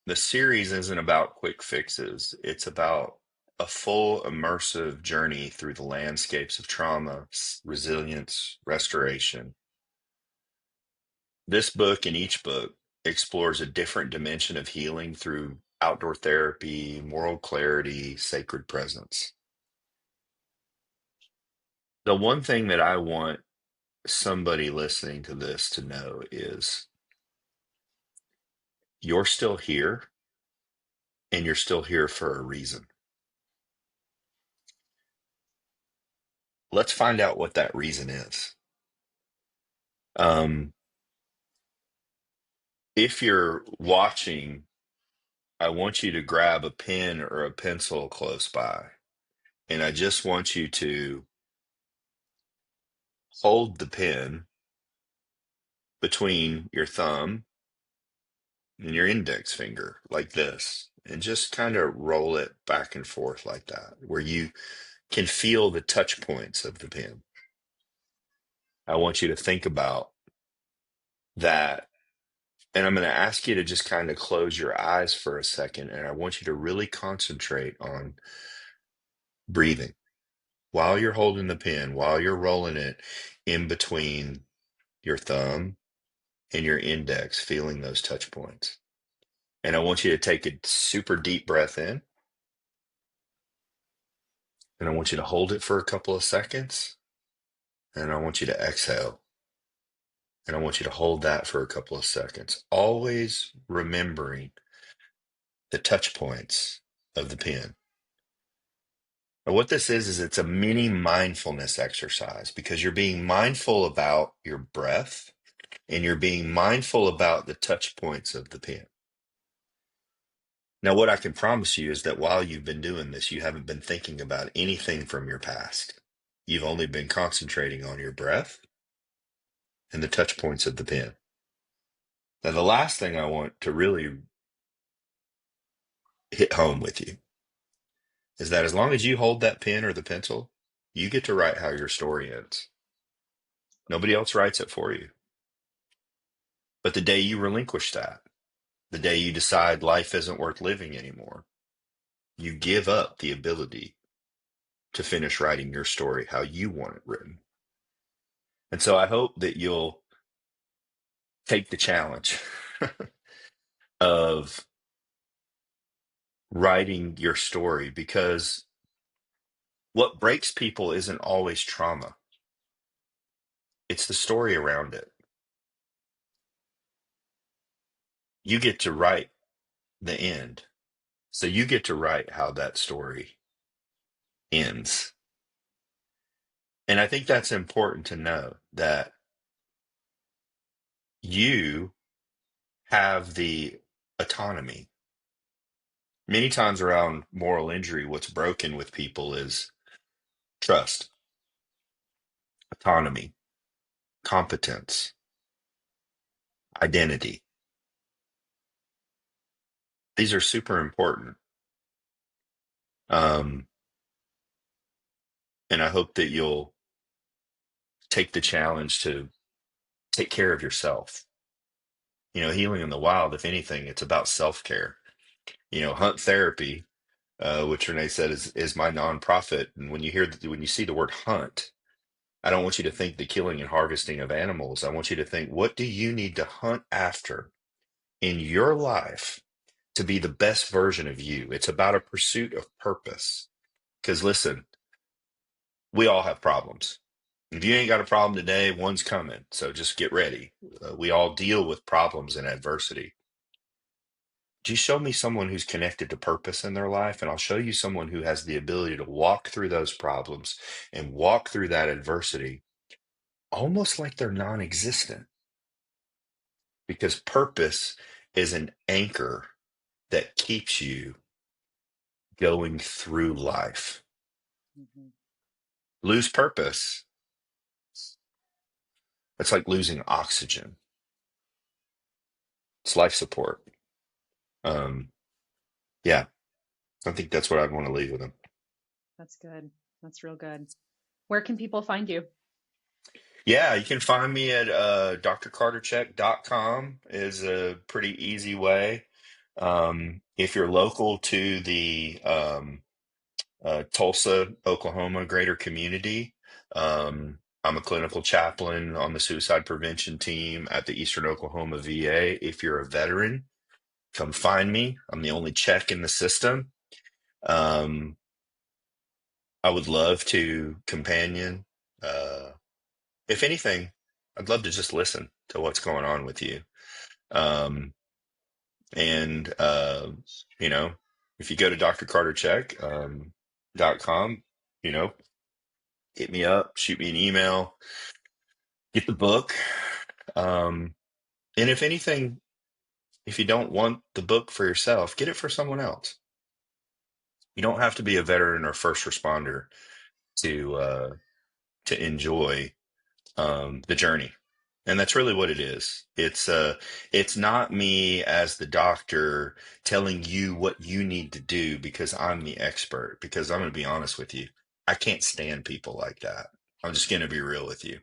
The series isn't about quick fixes, it's about a full immersive journey through the landscapes of trauma, resilience, restoration. This book and each book explores a different dimension of healing through outdoor therapy, moral clarity, sacred presence. The one thing that I want somebody listening to this to know is you're still here and you're still here for a reason. Let's find out what that reason is. Um, if you're watching, I want you to grab a pen or a pencil close by, and I just want you to hold the pen between your thumb and your index finger like this, and just kind of roll it back and forth like that, where you can feel the touch points of the pen. I want you to think about that. And I'm going to ask you to just kind of close your eyes for a second. And I want you to really concentrate on breathing while you're holding the pen, while you're rolling it in between your thumb and your index, feeling those touch points. And I want you to take a super deep breath in. And I want you to hold it for a couple of seconds. And I want you to exhale. And I want you to hold that for a couple of seconds, always remembering the touch points of the pen. And what this is it's a mini mindfulness exercise because you're being mindful about your breath and you're being mindful about the touch points of the pen. Now, what I can promise you is that while you've been doing this, you haven't been thinking about anything from your past. You've only been concentrating on your breath and the touch points of the pen. Now, the last thing I want to really hit home with you is that as long as you hold that pen or the pencil, you get to write how your story ends. Nobody else writes it for you. But the day you relinquish that, the day you decide life isn't worth living anymore, you give up the ability to finish writing your story how you want it written. And so I hope that you'll take the challenge of writing your story because what breaks people isn't always trauma. It's the story around it. You get to write the end. So you get to write how that story ends. And I think that's important to know that you have the autonomy. Many times around moral injury, what's broken with people is trust, autonomy, competence, identity. These are super important. Um, and I hope that you'll take the challenge to take care of yourself. You know, healing in the wild, if anything, it's about self-care. You know, hunt therapy, which Renee said is my nonprofit. And when you see the word hunt, I don't want you to think the killing and harvesting of animals. I want you to think, what do you need to hunt after in your life to be the best version of you? It's about a pursuit of purpose. Because listen, We all have problems. If you ain't got a problem today, one's coming. So just get ready. We all deal with problems and adversity. Just show me someone who's connected to purpose in their life, and I'll show you someone who has the ability to walk through those problems and walk through that adversity almost like they're non-existent, because purpose is an anchor that keeps you going through life. Mm-hmm. Lose purpose, it's like losing oxygen. It's life support. Um, yeah, I think that's what I'd want to leave with them. That's good. That's real good. Where can people find you? Yeah, you can find me at drcartercheck.com is a pretty easy way. If you're local to the Tulsa, Oklahoma greater community, I'm a clinical chaplain on the suicide prevention team at the Eastern Oklahoma VA. If you're a veteran, come find me. I'm the only check in the system. Um, I would love to companion. Uh, if anything, I'd love to just listen to what's going on with you. Um, and you know, if you go to drcartercheck.com, you know, hit me up, shoot me an email, get the book. Um, and if anything, if you don't want the book for yourself, get it for someone else. You don't have to be a veteran or first responder to enjoy the journey. And that's really what it is. It's not me as the doctor telling you what you need to do because I'm the expert. Because I'm going to be honest with you, I can't stand people like that. I'm just going to be real with you.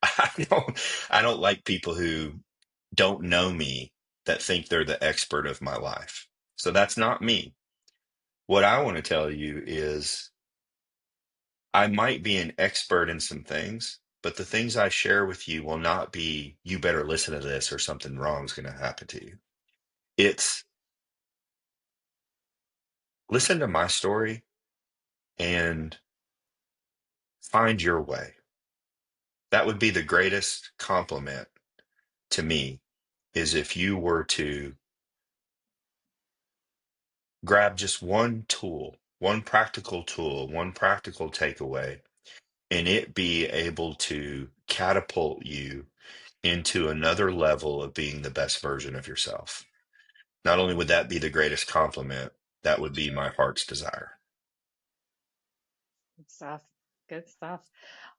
I don't like people who don't know me that think they're the expert of my life. So that's not me. What I want to tell you is I might be an expert in some things, but the things I share with you will not be, you better listen to this or something wrong is going to happen to you. It's listen to my story and find your way. That would be the greatest compliment to me, is if you were to grab just one tool, one practical tool, one practical takeaway, and it be able to catapult you into another level of being the best version of yourself. Not only would that be the greatest compliment, that would be my heart's desire. Good stuff. Good stuff.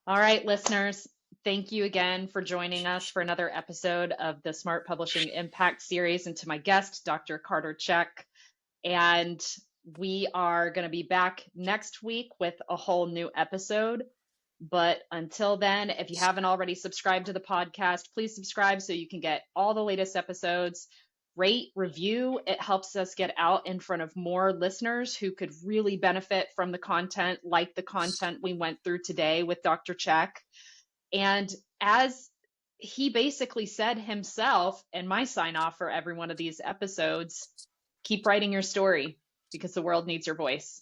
All right, listeners, thank you again for joining us for another episode of the Smart Publishing Impact Series, and to my guest, Dr. Carter Check. And we are going to be back next week with a whole new episode. But until then, if you haven't already subscribed to the podcast, please subscribe so you can get all the latest episodes. Rate, review. It helps us get out in front of more listeners who could really benefit from the content, like the content we went through today with Dr. Check. And as he basically said himself, and my sign off for every one of these episodes, keep writing your story because the world needs your voice.